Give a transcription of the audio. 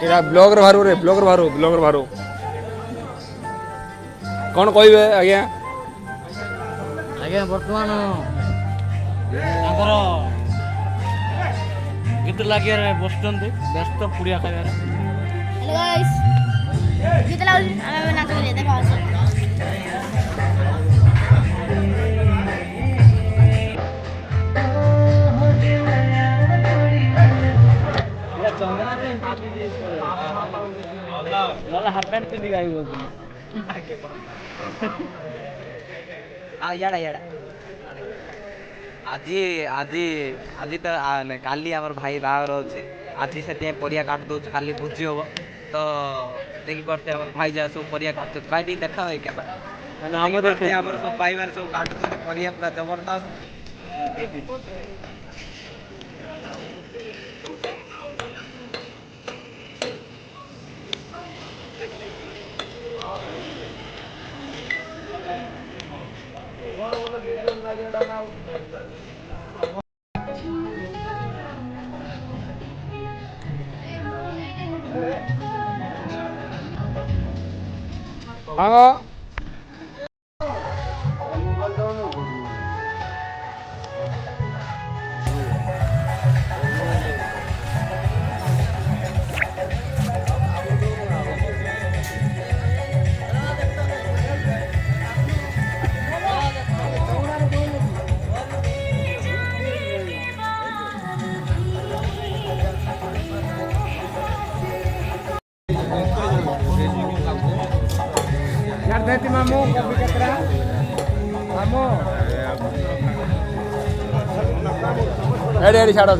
ଏଇଟା ବ୍ଲଗ୍ର ବାହାରୁ ରେ ବ୍ଲଗ୍ର ବାହାରୁ କ'ଣ କହିବେ ଆଜ୍ଞା? ଆଜ୍ଞା ବର୍ତ୍ତମାନ ତାଙ୍କର ଗୀତ ଲାଗିବାରେ ବସୁଛନ୍ତି ବ୍ୟସ୍ତ ପୁଡ଼ିଆ ଖାଇବାରେ। हेलो गाइस गीत लाउली ଆମେ ନାଚ କରିବା ଦେଖ ଆସ ହାଫ୍ ପ୍ୟାଣ୍ଟ ପିନ୍ଧି ଗାଇ ବୋଲୁଥିଲି। ଇଆଡ଼ା ଇଆଡ଼ା ଆଜି ଆଜି ଆଜି ତ ନାଇଁ କାଲି ଆମର ଭାଇ ବାହାଘର ଅଛି। ଆଜି ସେଥିପାଇଁ ପରିବା କାଟି ଦେଉଛି, କାଲି ଭୋଜି ହବ ତ ଦେଖିପାରୁଛେ ଆମର ଭାଇ ଯାହା ସବୁ ପରିବା କାଟୁଛନ୍ତି। ଭାଇ ଟିକେ ଦେଖା ଭାଇ କେବେ ଆମର ସବୁ ପାଇବାରେ ସବୁ କାଟୁଛନ୍ତି ପରିବା ପୁରା ଜବରଦସ୍ତ। ହଁ देती मामू कॉफी कतरा मामू एडी छाड़